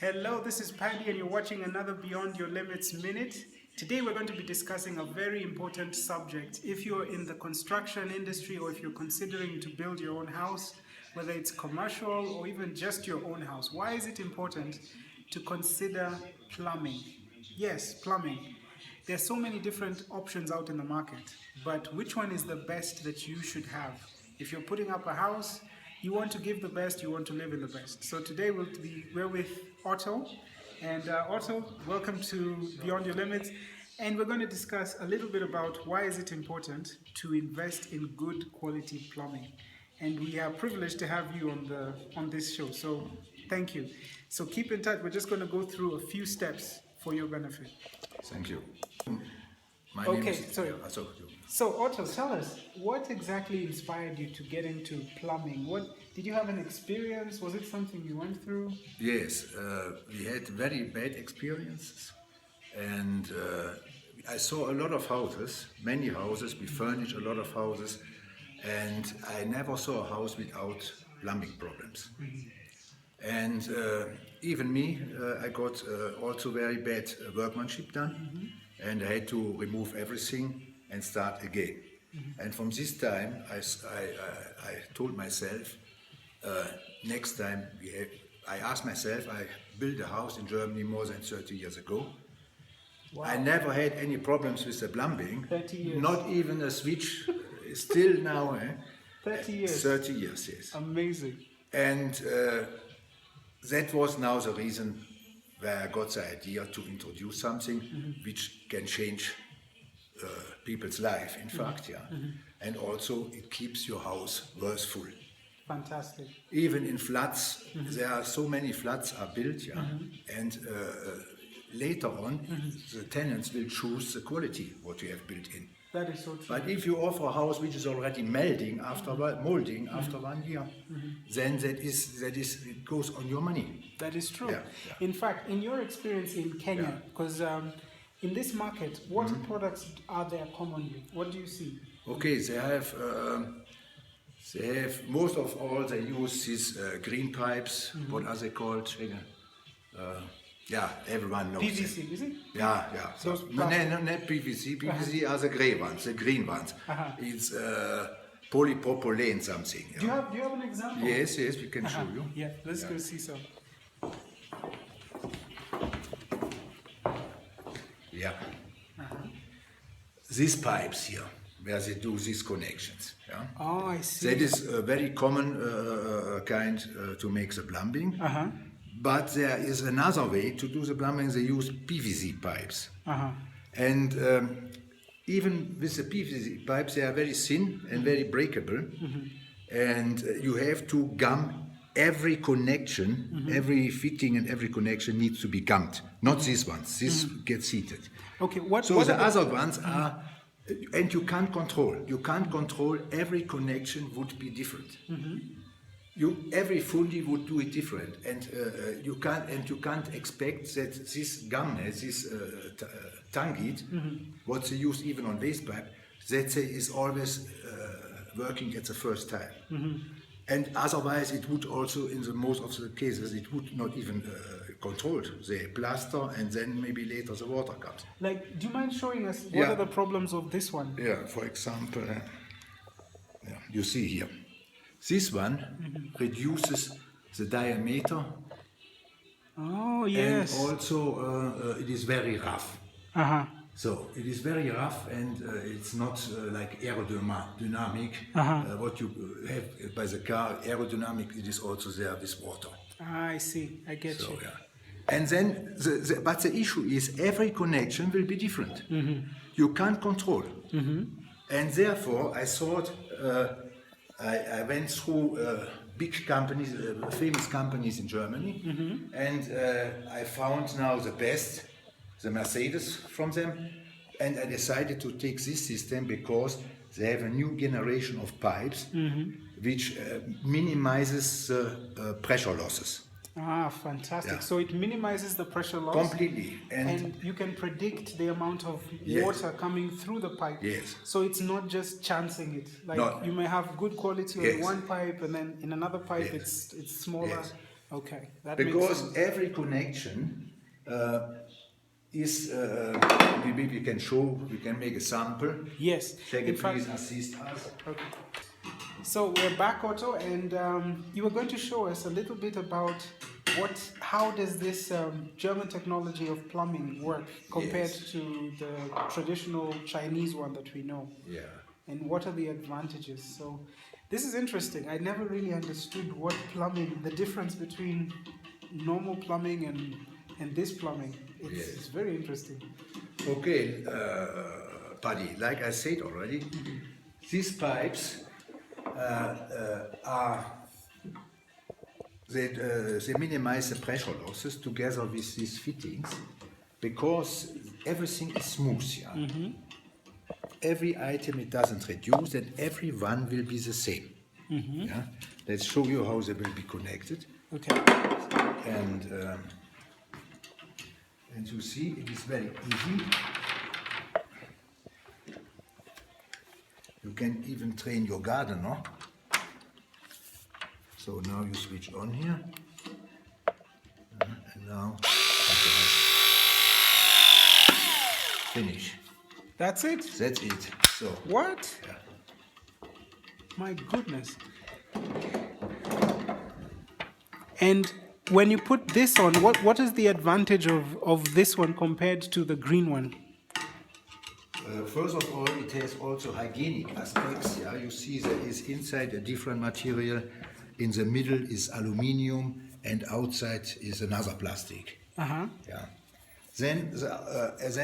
Hello, this is Paddy and you're watching another Beyond Your Limits Minute. Today we're going to be discussing a very important subject. If you're in the construction industry or if you're considering to build your own house, whether it's commercial or even just your own house, why is it important to consider plumbing? Yes, plumbing. There's so many different options out in the market, but which one is the best that you should have? If you're putting up a house, you want to give the best, you want to live in the best. So today we're with Otto, and Otto, welcome to Beyond Your Limits, and we're going to discuss a little bit about why is it important to invest in good quality plumbing. And we are privileged to have you on this show. So thank you. So keep in touch. We're just going to go through a few steps for your benefit. Thank you. My Okay, name is, sorry. yeah, So Otto, tell us, what exactly inspired you to get into plumbing? What did you have an experience? Was it something you went through? yes, we had very bad experiences, and I saw a lot of houses, many houses. We furnished a lot of houses, and I never saw a house without plumbing problems. And even me, I got also very bad workmanship done, and I had to remove everything and start again. And from this time, I told myself, next time, I asked myself, I built a house in Germany more than 30 years ago. Wow. I never had any problems with the plumbing, 30 years. not even a switch, still now. 30 years. 30 years, yes. Amazing. And that was now the reason where I got the idea to introduce something which can change people's life, in fact, yeah. And also it keeps your house worthful. Fantastic. Even in floods, there are so many floods are built, yeah. And later on, the tenants will choose the quality what you have built in. That is so true. But if you offer a house which is already molding after 1 year, then that is it goes on your money. That is true. Yeah. In fact, in your experience in Kenya, because in this market, what products are there commonly? What do you see? Okay, they have most of all they use these green pipes. What are they called? Yeah, everyone knows them. PVC, is it? Yeah. Those No, not PVC. PVC are the grey ones, the green ones. It's polypropylene something. Do you have an example? Yes, we can show you. Yeah, let's go see some. Yeah. These pipes here, where they do these connections. Yeah. Oh, I see. That is a very common kind to make the plumbing. But there is another way to do the plumbing. They use PVC pipes. And even with the PVC pipes, they are very thin and very breakable. And you have to gum every connection, every fitting and every connection needs to be gummed. Not these ones. This gets heated. Okay, So what the are other ones are, and you can't control. You can't control. Every connection would be different. Every fundi would do it different, and you can't expect that this gum, this tangit, what they use even on waste pipe, that is always working at the first time. And otherwise, it would also, in the most of the cases, it would not even control. They plaster, and then maybe later the water comes. like, do you mind showing us what Yeah. are the problems of this one? Yeah, for example, you see here. This one reduces the diameter, Oh, yes. and also it is very rough. So it is very rough, and it's not like aerodynamic. What you have by the car, aerodynamic, it is also there with water. I see. I get So you. yeah. And then, but the issue is every connection will be different. You can't control. And therefore, I thought, I went through big companies, famous companies in Germany, and I found now the best, the Mercedes from them, and I decided to take this system because they have a new generation of pipes which minimizes the pressure losses. Ah, fantastic. Yeah. So it minimizes the pressure loss. Completely. And you can predict the amount of Yes. water coming through the pipe. Yes. So it's not just chancing it. Like No. you may have good quality on Yes. one pipe and then in another pipe Yes. it's smaller. Yes. Okay, that makes Because sense. every connection is, maybe we can show, we can make a sample. Yes. Check In it, fact, please assist us. okay. So we're back, Otto, and you were going to show us a little bit about how does this German technology of plumbing work compared Yes. to the traditional Chinese one that we know, Yeah. and what are the advantages? So this is interesting. I never really understood what plumbing, the difference between normal plumbing and this plumbing. It's very interesting. Okay, Paddy, like I said already, these pipes they minimize the pressure losses together with these fittings because everything is smooth here. Every item it doesn't reduce and every one will be the same. Yeah? Let's show you how they will be connected. Okay. And you see it is very easy. You can even train your gardener. So now you switch on here. And now finish. That's it? That's it. So What? yeah. My goodness. And when you put this on, what is the advantage of this one compared to the green one? First of all, it has also hygienic aspects. Yeah, you see there is inside a different material. In the middle is aluminium, and outside is another plastic. Uh-huh. Yeah. Then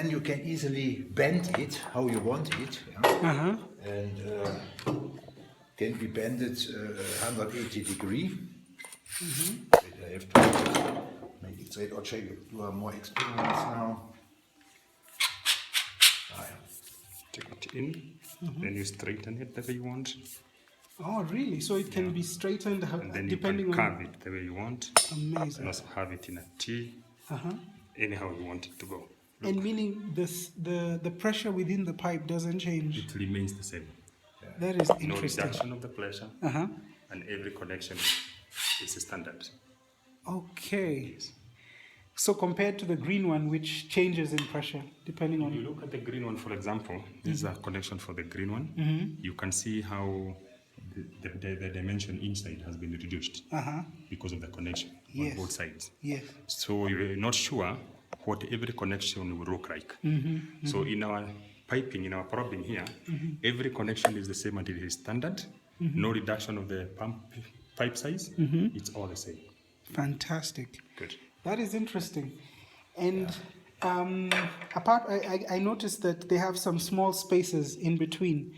you can easily bend it how you want it. Yeah? Uh-huh. And can be bended 180 degree. I have to make it straight or check it. You are more experienced now. Take it in, then you straighten it the way you want, Oh, really? So it can be straightened and then depending you can on... carve it the way you want. Amazing. You can also have it in a T, Uh-huh. anyhow you want it to go. And meaning the pressure within the pipe doesn't change. It remains the same. That is No interesting. reduction of the pressure, Uh-huh. and every connection is standard. Okay. So compared to the green one, which changes in pressure depending If you on... look at the green one, for example, this is a connection for the green one. You can see how the dimension inside has been reduced Uh-huh. because of the connection Yes. on both sides. Yes. So you're not sure what every connection will look like. So in our piping, in our plumbing here, every connection is the same until it is standard. No reduction of the pipe size. It's all the same. Fantastic. Good. That is interesting. And I noticed that they have some small spaces in between.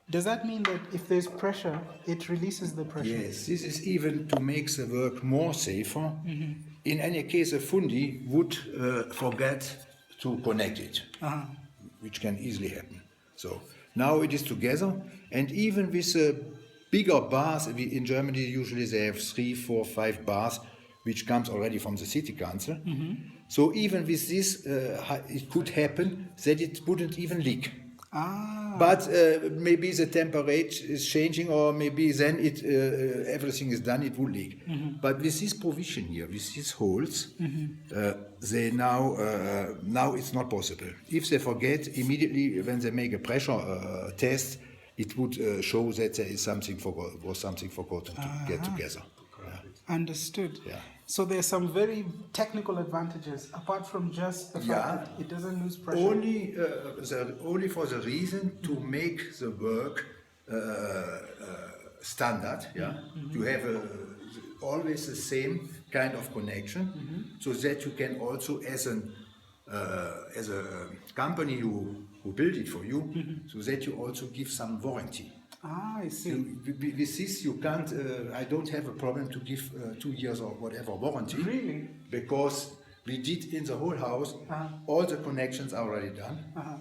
Does that mean that if there's pressure, it releases the pressure? Yes, this is even to make the work more safer. In any case, a fundi would forget to connect it, which can easily happen. So now it is together, and even with bigger bars, in Germany usually they have 3, 4, 5 bars, which comes already from the city council. So even with this, it could happen that it wouldn't even leak. But maybe the temperature is changing, or maybe then everything is done, it will leak. But with this provision here, with these holes, they now it's not possible. If they forget immediately when they make a pressure test, it would show that there is something forgotten to get together. Understood. Yeah. So there's some very technical advantages apart from just the fact that it doesn't lose pressure. Only for the reason to make the work standard. Yeah, you have always the same kind of connection, so that you can also, as a company who build it for you, so that you also give some warranty. I see. With this, you can't. I don't have a problem to give 2 years or whatever warranty. Really? Because we did in the whole house. All the connections are already done.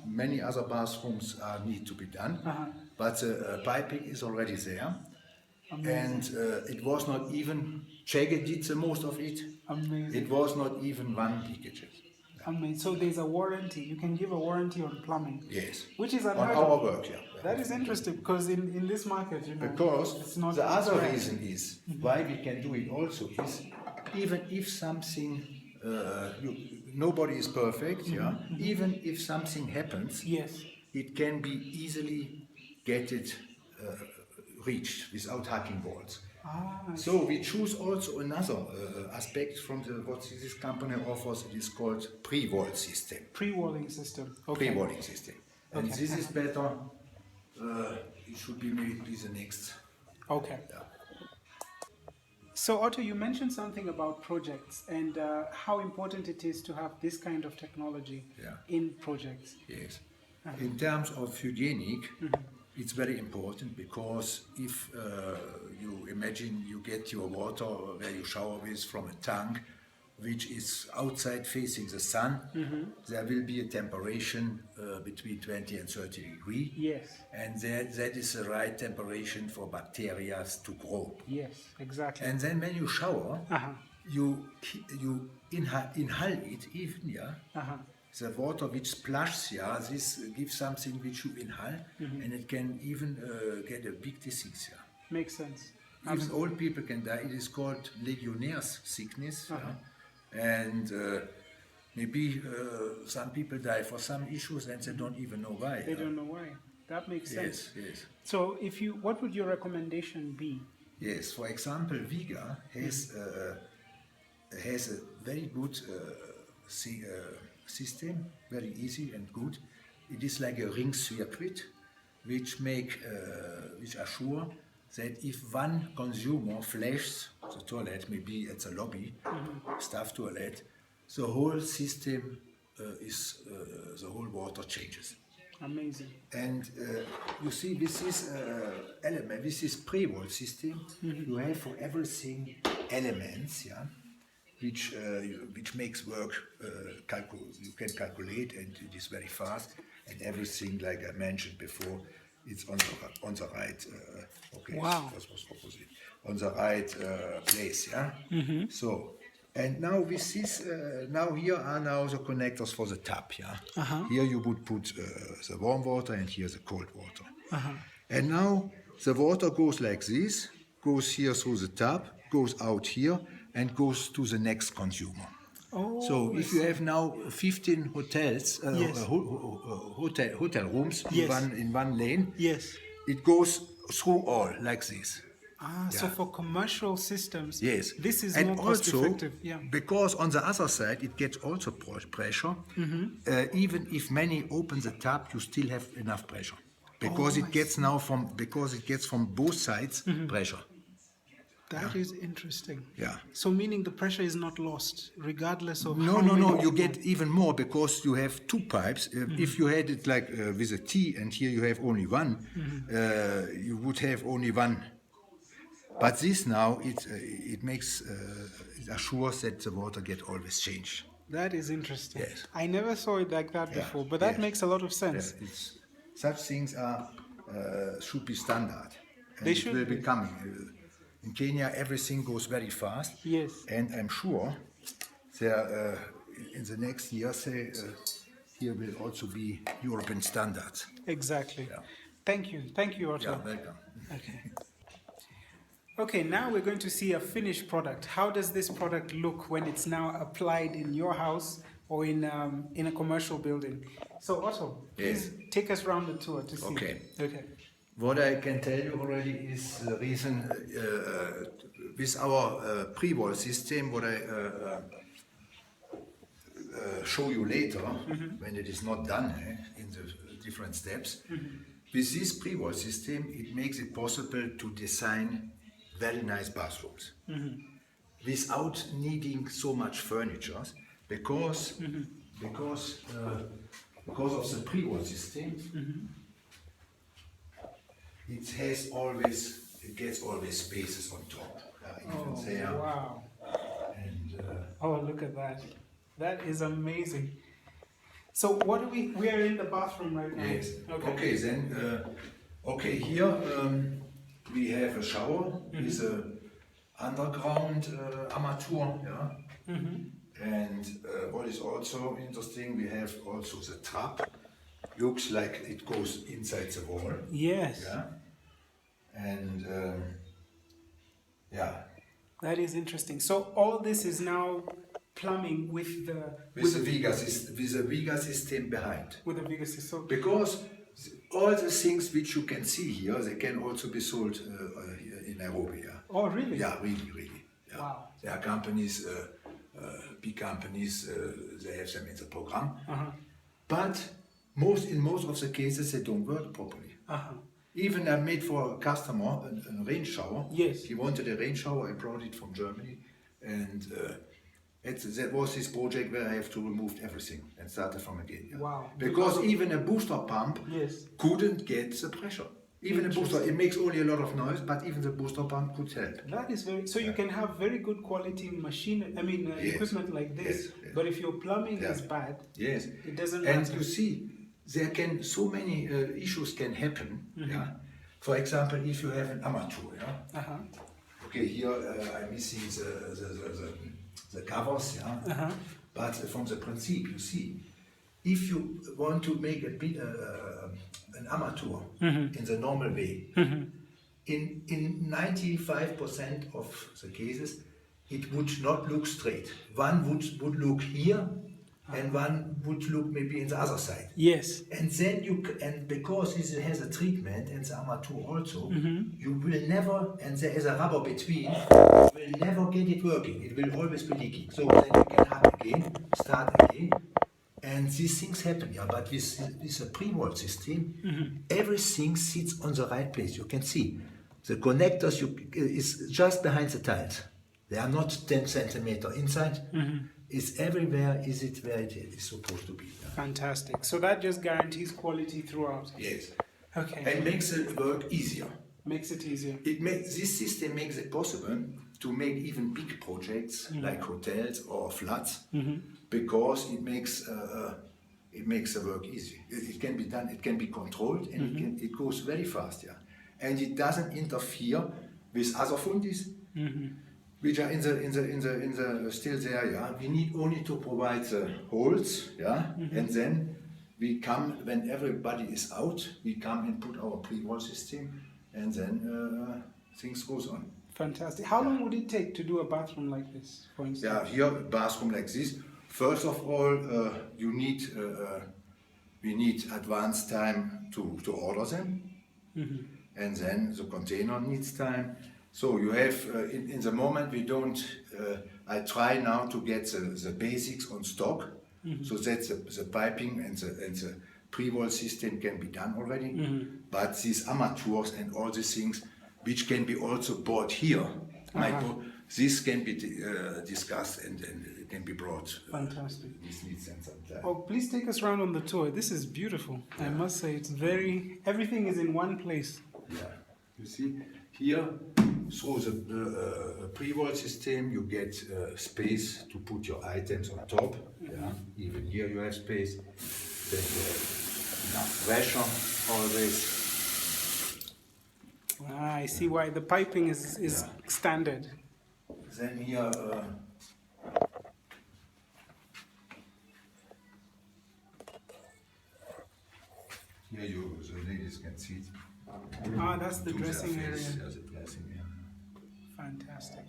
Many other bathrooms need to be done, but piping is already there. Amazing. And it was not even Chege did the most of it. Amazing. It was not even one leakage. Amazing. So there's a warranty. You can give a warranty on plumbing. Yes. Which is On unheard our of. work, yeah. That is interesting because in this market, Because it's not the other rare. reason is why we can do it also is even if something, nobody is perfect, yeah. Even if something happens, Yes. it can be easily reached without hacking walls. So we choose also another aspect from what this company offers. It is called pre-wall system. Pre-walling system. Okay. Pre-walling system. And Okay. this is better. It should be maybe the next. Okay. Yeah. So Otto, you mentioned something about projects and how important it is to have this kind of technology in projects. Yes. In terms of hygienic, it's very important because if you imagine you get your water where you shower with from a tank, which is outside facing the sun, there will be a temperature between 20 and 30 degrees. Yes. And that is the right temperature for bacteria to grow. Yes, exactly. And then when you shower, Uh-huh. you inhale it even, yeah. Uh-huh. The water which splashes, yeah, this gives something which you inhale, and it can even get a big disease, yeah. Makes sense. Even old people can die. It is called Legionnaire's sickness, yeah. And maybe some people die for some issues and they don't even know why. They don't know why. That makes sense. Yes, yes. So what would your recommendation be? Yes, for example, Viga has a very good system, very easy and good. It is like a ring circuit, which assure that if one consumer flushes the toilet, maybe at the lobby, staff toilet, the whole system the whole water changes. Amazing. And you see, with this element, with this pre-wall system, you have for everything elements, yeah, which makes work. You can calculate, and it is very fast. And everything, like I mentioned before, it's on the right. Okay, Wow. that was opposite. On the right place, yeah. So. And now with this, now here are now the connectors for the tap, yeah? Here you would put the warm water and here the cold water. And now the water goes like this, goes here through the tap, goes out here, and goes to the next consumer. Oh, So if you have now 15 hotels, Yes. hotel rooms Yes. in one lane, yes. it goes through all like this. So for commercial systems, Yes, this is and more cost also, effective. Yeah. because on the other side it gets also pressure. Even if many open the tap, you still have enough pressure because it gets from both sides pressure. That is interesting. Yeah. So meaning the pressure is not lost, regardless of No, how no, many no. You people- get even more because you have two pipes. If you had it like with a T, and here you have only one, you would have only one. But this now it makes it assures that the water get always changed. That is interesting. Yes. I never saw it like that Yeah, before, but that yes. makes a lot of sense. Such things are should be standard. And They it should will be. be coming. In Kenya, everything goes very fast. Yes. And I'm sure there in the next years here will also be European standards. Exactly. Yeah. Thank you, Otto. Yeah, welcome. Okay. Okay, now we're going to see a finished product. How does this product look when it's now applied in your house or in a commercial building? So Otto, please take us round the tour to see. Okay. Okay. What I can tell you already is the reason with our pre-wall system, what I show you later when it is not done in the different steps. With this pre-wall system, it makes it possible to design very nice bathrooms without needing so much furniture because of the pre-wall system. It gets always spaces on top. Even there. Wow. And Oh, look at that. That is amazing. So what do we are in the bathroom right now. yes. Okay. Okay. Then. Okay. Here we have a shower with a underground armature. Yeah. And what is also interesting, we have also the trap. Looks like it goes inside the wall. Yes. Yeah. And yeah, That is interesting. So all this is now plumbing with the with the Viga system behind. with the Viga system. So Because all the things which you can see here, they can also be sold in Nairobi. Yeah. oh, really? Yeah, really. Yeah. Wow. There are companies, big companies, they have them in the program. But in most of the cases, they don't work properly. Even I made for a customer a rain shower. Yes. He wanted a rain shower. I brought it from Germany, and that was his project where I have to remove everything and started from again. Yeah. Wow. Because even a booster pump Yes. couldn't get the pressure. Even a booster, it makes only a lot of noise, but even the booster pump could help. That is very. So you can have very good quality machine. I mean, Yes. equipment like this. Yes, yes. But if your plumbing Yeah. is bad, Yes. it doesn't And matter. you see, there can so many issues can happen. Yeah. For example, if you have an armature, yeah. Okay, here I'm missing the covers, yeah. But from the principle, you see, if you want to make a bit an armature in the normal way, in 95% of the cases, it would not look straight. One would look here, and one would look maybe in the other side. Yes. And then and because this has a treatment and the armature also, you will never, and there is a rubber between, you will never get it working. It will always be leaking. So then you can hack again, start again, and these things happen. Yeah, but with a pre-wall system, everything sits on the right place. You can see the connectors is just behind the tiles. They are not 10 centimeter inside. It's everywhere. Is it where it is supposed to be? Yeah. Fantastic. So that just guarantees quality throughout. Yes. Okay. And makes the work easier. Makes it easier. This system makes it possible to make even big projects like hotels or flats because it makes the work easy. It can be done. It can be controlled, and it goes very fast. Yeah, and it doesn't interfere with other fundis. Which are in the still there, yeah. We need only to provide the holes, yeah, and then we come when everybody is out. We come and put our pre-wall system, and then things goes on. Fantastic. How long would it take to do a bathroom like this, for instance? Yeah, here a bathroom like this. First of all, we need advance time to order them, and then the container needs time. So you have, in the moment we don't, I try now to get the basics on stock, so that the piping and the pre-wall system can be done already. But these armatures and all these things, which can be also bought here, this can be discussed and it can be brought. Fantastic. This needs some time. Oh, please take us around on the tour. This is beautiful. I must say, it's everything is in one place. Yeah, you see, here, through the pre-wall system, you get space to put your items on top. Yeah, even here you have space. Then you have enough pressure always. I see why the piping is standard. Then here, the ladies can sit. That's the Do their dressing area. face, yeah, the dressing area. Fantastic.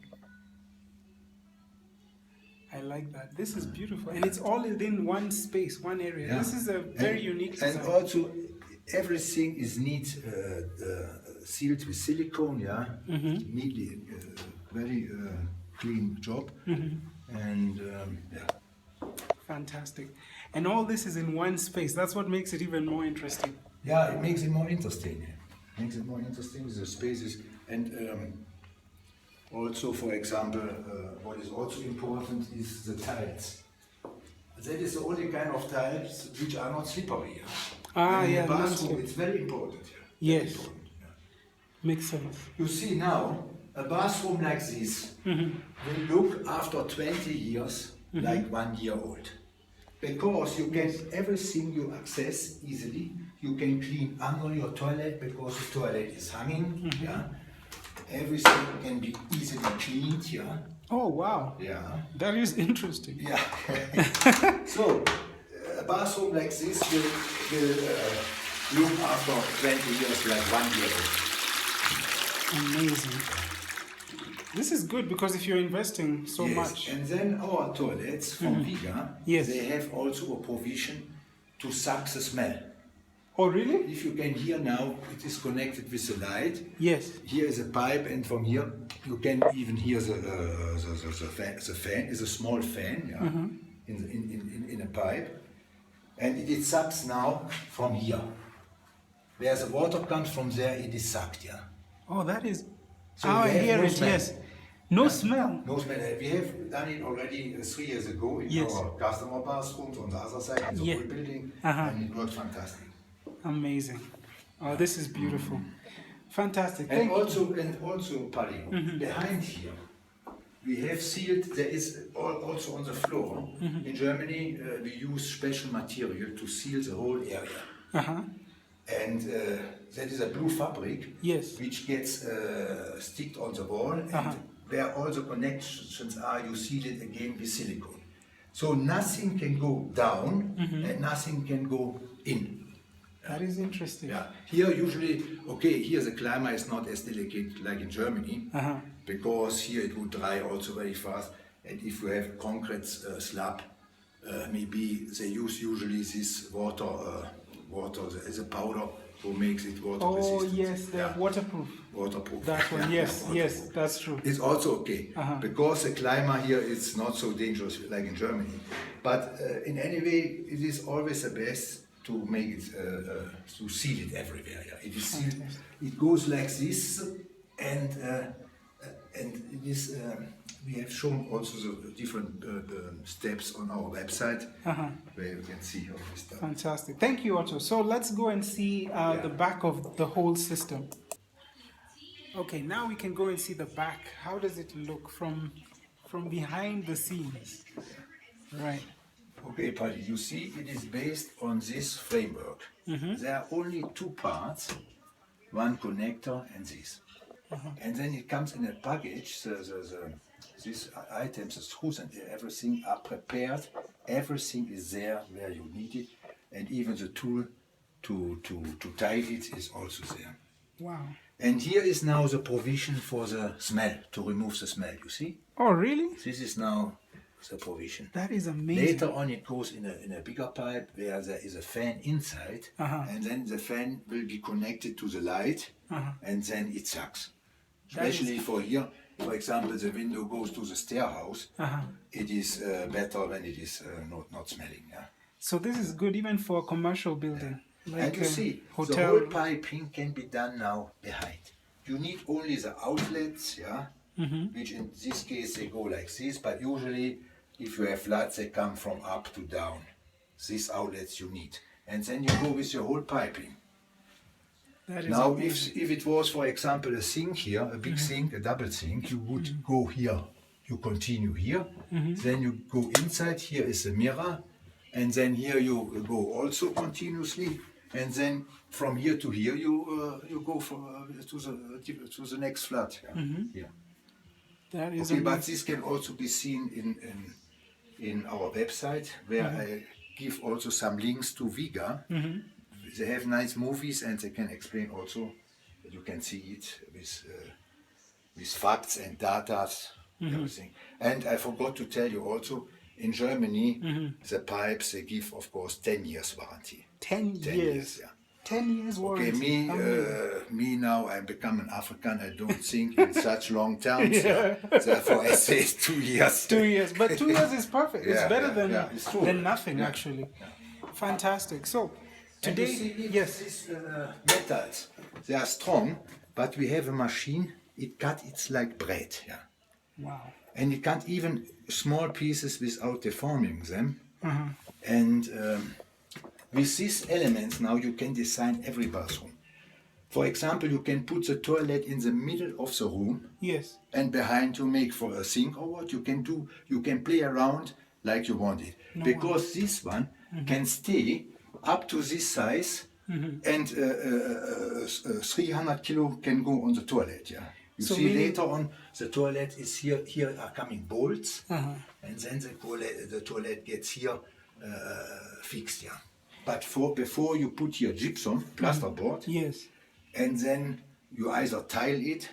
I like that. This is beautiful. And it's all within one space, one area. Yeah. This is a very unique design. And also, everything is neat, sealed with silicone, yeah, neatly, very clean job, and yeah. Fantastic. And all this is in one space. That's what makes it even more interesting. Yeah, it makes it more interesting. Makes it more interesting with the spaces, and also, for example, what is also important is the tiles. That is the only kind of tiles which are not slippery. And in the bathroom, non-slip. it's very important. Yes. Very important, yeah. Makes sense. You see now, a bathroom like this will look after 20 years like 1 year old. Because you get everything you access easily. You can clean under your toilet because the toilet is hanging. Yeah. Everything can be easily cleaned. Yeah. Oh, wow. Yeah. That is interesting. Yeah. So, a bathroom like this will look after 20 years like 1 year old. Amazing. This is good because if you're investing so Yes, much. and then our toilets from Viga, Yes. they have also a provision to suck the smell. Oh, really? If you can hear now, it is connected with the light. Yes. Here is a pipe, and from here you can even hear the fan. The fan is a small fan, yeah, in a pipe, and it sucks now from here. Where the water comes from there, it is sucked, yeah. Oh, that is. So I we have hear no it. smell. Yes. No smell. No smell. We have done it already 3 years ago in Yes. our customer bathrooms on the other side in the Yeah. whole building, Uh-huh. and it works fantastic. Amazing. Oh, this is beautiful. Fantastic. And Thank you. also, Paddy, behind here, we have sealed. There is also on the floor. In Germany, we use special material to seal the whole area, Uh-huh. and that is a blue fabric, Yes. which gets sticked on the wall, and where all the connections are, you seal it again with silicone. So nothing can go down and nothing can go in. That is interesting. Yeah, here usually, okay, here the climate is not as delicate like in Germany, because here it would dry also very fast. And if you have concrete slab, maybe they use usually this water as a powder who makes it water Oh, resistant. yes, they're waterproof. Waterproof. That one, Yeah, yes, waterproof. yes, that's true. It's also okay because the climate here is not so dangerous like in Germany. But in any way, it is always the best to make it to seal it everywhere. Yeah. It is sealed. It goes like this, and it is. We have shown also the different steps on our website where you can see all this stuff. Fantastic. Thank you, Otto. So let's go and see the back of the whole system. Okay, now we can go and see the back. How does it look from behind the scenes? Right. Okay, Paddy, you see it is based on this framework. There are only 2 parts, one connector and this. And then it comes in a package, these items, the screws and everything are prepared, everything is there where you need it, and even the tool to tie it is also there. Wow. And here is now the provision for the smell, to remove the smell, you see? Oh, really? This is now the provision. That is amazing. Later on, it goes in a bigger pipe where there is a fan inside, and then the fan will be connected to the light, and then it sucks. Especially for here, for example, the window goes to the stair house. It is better when it is not smelling. Yeah. So this is good even for a commercial building, like And you a see, the hotel. whole piping can be done now behind. You need only the outlets, yeah, which in this case they go like this, but usually if you have floods, they come from up to down. These outlets you need. And then you go with your whole piping. That is Now, amazing. if it was, for example, a sink here, a big sink, a double sink, you would go here. You continue here, then you go inside. Here is the mirror, and then here you go also continuously, and then from here to here you go to the next flat. Yeah. Here. That is Okay, but amazing. this can also be seen in our website, where I give also some links to Viga. They have nice movies, and they can explain also. You can see it with facts and data, everything. And I forgot to tell you also, in Germany, the pipes they give, of course, 10 years warranty. 10 10 years. yeah. 10 years warranty. Okay, me now, I become an African. I don't think in such long terms. Yeah. Therefore, I say 2 years. 2 years, but 2 years is perfect. It's Yeah, better yeah, it's true. than nothing, Yeah. actually. Fantastic. So And you today, see, yes. these metals, they are strong, but we have a machine. It cuts it like bread. Yeah. Wow. And you can't even small pieces without deforming them. And with these elements now you can design every bathroom. For example, you can put the toilet in the middle of the room, Yes. and behind you make for a sink or what you can play around like you want it. Because this one can stay up to this size, and 300 kilo can go on the toilet. Yeah. You So see meaning- later on, the toilet is here. Here are coming bolts, and then the toilet gets here fixed. Yeah. But before you put here gypsum, plasterboard, Yes. and then you either tile it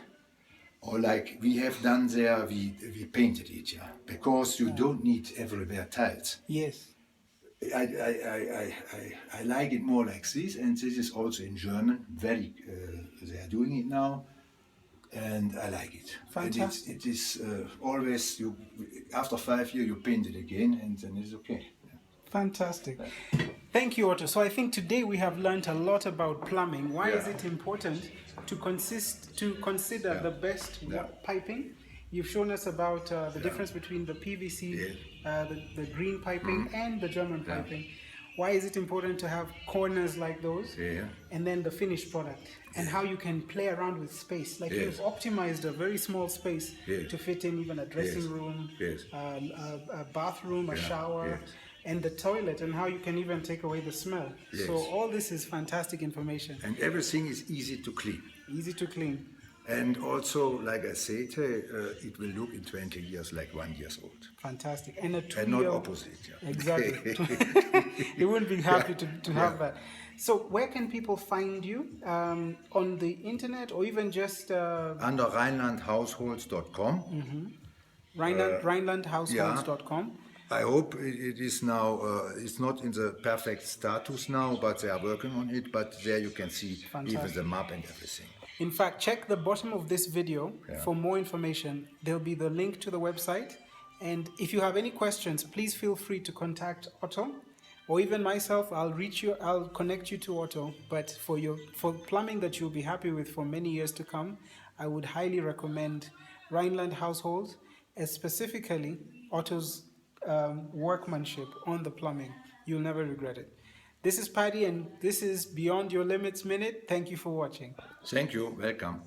Or like we have done there, we painted it, yeah, because you don't need everywhere tiles. Yes. I like it more like this, and this is also in German. They are doing it now, and I like it. Fantastic. And it is always you. After 5 years, you paint it again, and then it's okay. Fantastic. Thank you, Otto. So I think today we have learned a lot about plumbing. Why is it important to consider the best piping? You've shown us about the difference between the PVC, the green piping, and the German piping. Why is it important to have corners like those? And then the finished product, and how you can play around with space. Like you've optimized a very small space to fit in even a dressing room, a bathroom, a shower, and the toilet, and how you can even take away the smell. So all this is fantastic information. And everything is easy to clean. Easy to clean. And also, like I said, it will look in 20 years like 1 year old. Fantastic. And a 2 And not opposite. Yeah. Exactly. You wouldn't be happy to have that. So where can people find you? On the internet, or even just Under rheinlandhouseholds.com. Rheinlandhouseholds.com. I hope it is now, it's not in the perfect status now, but they are working on it. But there you can see even the map and everything. In fact, check the bottom of this video for more information. There'll be the link to the website. And if you have any questions, please feel free to contact Otto, or even myself. I'll connect you to Otto. But for plumbing that you'll be happy with for many years to come, I would highly recommend Rhineland Households, specifically Otto's workmanship on the plumbing. You'll never regret it. This is Paddy, and this is Beyond Your Limits Minute. Thank you for watching. Thank you. Welcome.